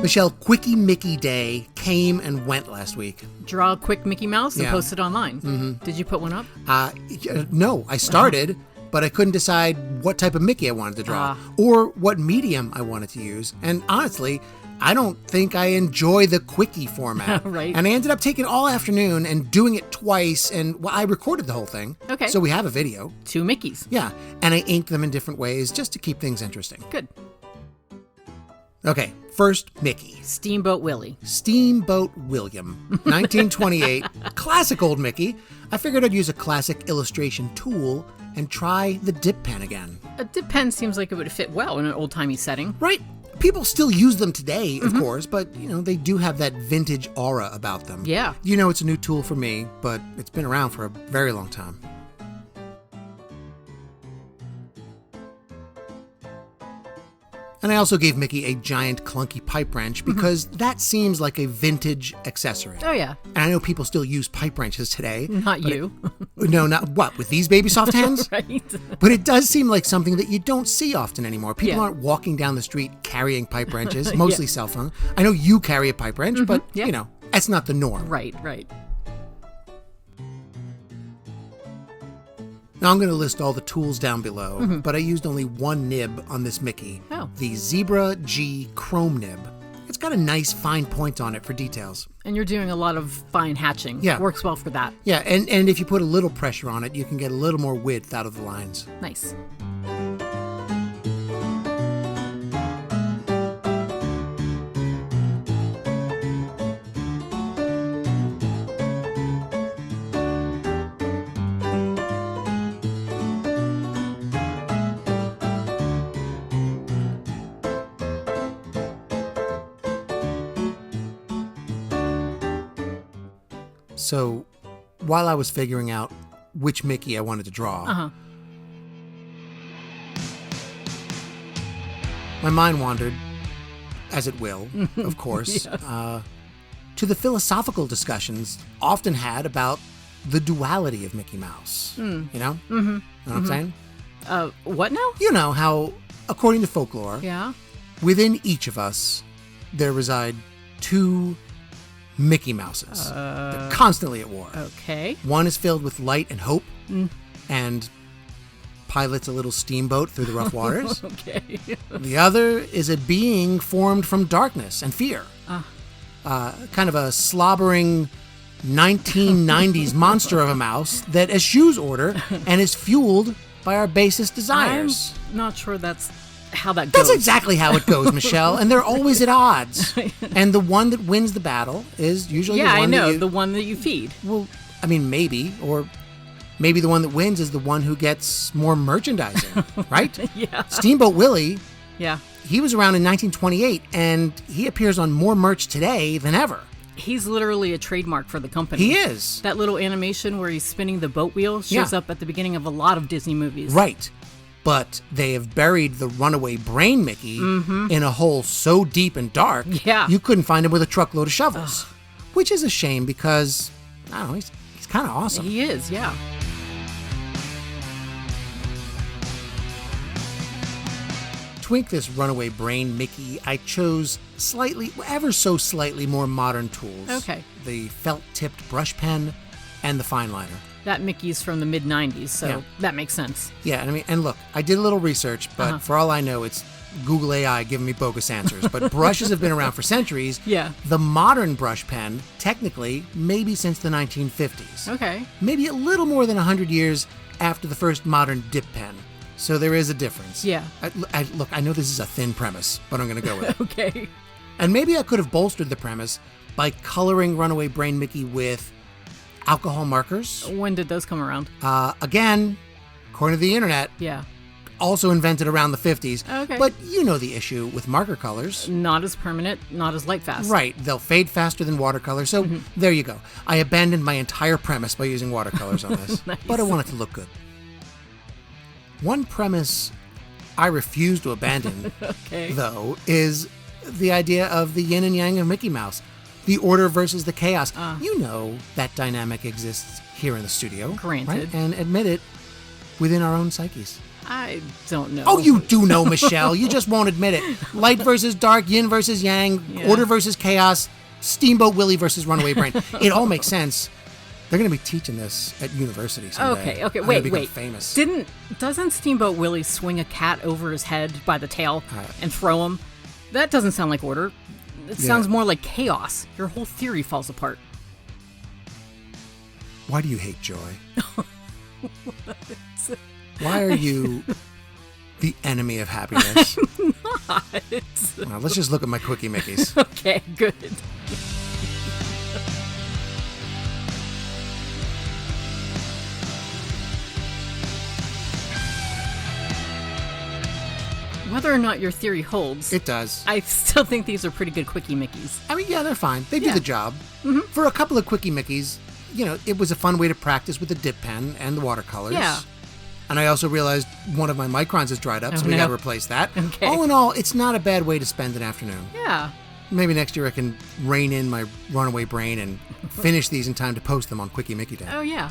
Michelle, Quickie Mickey Day came and went last week. Draw a quick Mickey Mouse and post it online. Mm-hmm. Did you put one up? No, I started, but I couldn't decide what type of Mickey I wanted to draw or what medium I wanted to use. And honestly, I don't think I enjoy the Quickie format. Right. And I ended up taking all afternoon and doing it twice. And I recorded the whole thing. Okay. So we have a video. 2 Mickeys. Yeah. And I inked them in different ways just to keep things interesting. Good. Okay. First, Mickey. Steamboat Willie. Steamboat William. 1928. Classic old Mickey. I figured I'd use a classic illustration tool and try the dip pen again. A dip pen seems like it would fit well in an old-timey setting. Right. People still use them today, of course, but, they do have that vintage aura about them. Yeah. It's a new tool for me, but it's been around for a very long time. And I also gave Mickey a giant clunky pipe wrench because that seems like a vintage accessory. Oh, yeah. And I know people still use pipe wrenches today. Not you. No, not what? With these baby soft hands? Right. But it does seem like something that you don't see often anymore. People Yeah. aren't walking down the street carrying pipe wrenches, mostly cell phone. I know you carry a pipe wrench, but, that's not the norm. Right. Now, I'm going to list all the tools down below, but I used only one nib on this Mickey. Oh. The Zebra G Chrome nib. It's got a nice fine point on it for details. And you're doing a lot of fine hatching. Yeah. Works well for that. Yeah, and if you put a little pressure on it, you can get a little more width out of the lines. Nice. So, while I was figuring out which Mickey I wanted to draw, my mind wandered, as it will, of course, to the philosophical discussions often had about the duality of Mickey Mouse. You know? Know what I'm saying? What now? You know how, according to folklore, Yeah. within each of us, there reside two Mickey Mouses. They're constantly at war. Okay. One is filled with light and hope and pilots a little steamboat through the rough waters. Okay. The other is a being formed from darkness and fear. Kind of a slobbering 1990s monster of a mouse that eschews order and is fueled by our basest desires. I'm not sure that's how that goes. That's exactly how it goes, Michelle, and they're always at odds. And the one that wins the battle is usually the one I know, that you... the one that you feed. Well, I mean, maybe, or maybe the one that wins is the one who gets more merchandising, right? Yeah. Steamboat Willie, Yeah. he was around in 1928, and he appears on more merch today than ever. He's literally a trademark for the company. He is. That little animation where he's spinning the boat wheel shows up at the beginning of a lot of Disney movies. Right. But they have buried the Runaway Brain Mickey in a hole so deep and dark, you couldn't find him with a truckload of shovels. Which is a shame because, I don't know, he's kind of awesome. He is, yeah. To ink this Runaway Brain Mickey, I chose ever so slightly more modern tools. Okay. The felt-tipped brush pen and the fine liner. That Mickey's from the mid-90s, so Yeah. that makes sense. Yeah, and look, I did a little research, but for all I know, it's Google AI giving me bogus answers. But brushes have been around for centuries. Yeah. The modern brush pen, technically, maybe since the 1950s. Okay. Maybe a little more than 100 years after the first modern dip pen. So there is a difference. Yeah. Look, I know this is a thin premise, but I'm going to go with it. Okay. And maybe I could have bolstered the premise by coloring Runaway Brain Mickey with alcohol markers. When did those come around? Again, according to the internet, Yeah. also invented around the 50s. Okay. But you know the issue with marker colors. Not as permanent, not as light fast. Right. They'll fade faster than watercolor. So there you go. I abandoned my entire premise by using watercolors on this. Nice. But I want it to look good. One premise I refuse to abandon, though, is the idea of the yin and yang of Mickey Mouse. The order versus the chaos. You know that dynamic exists here in the studio. Granted. Right? And admit it, within our own psyches. I don't know. Oh, you do know, Michelle. You just won't admit it. Light versus dark, yin versus yang, order versus chaos, Steamboat Willie versus Runaway Brain. It all makes sense. They're going to be teaching this at university someday. Okay. I'm Wait. Famous. Doesn't Steamboat Willie swing a cat over his head by the tail and throw him? That doesn't sound like order. It sounds more like chaos. Your whole theory falls apart. Why do you hate joy? Why are you the enemy of happiness? I'm not. Well, let's just look at my Quickie Mickeys. Okay, good. Whether or not your theory holds, It does. I still think these are pretty good Quickie Mickeys. I mean, yeah, they're fine. They do the job. Mm-hmm. For a couple of Quickie Mickeys, it was a fun way to practice with the dip pen and the watercolors. Yeah. And I also realized one of my microns has dried up, so we got to replace that. Okay. All in all, it's not a bad way to spend an afternoon. Yeah. Maybe next year I can rein in my Runaway Brain and finish these in time to post them on Quickie Mickey Day. Oh, yeah.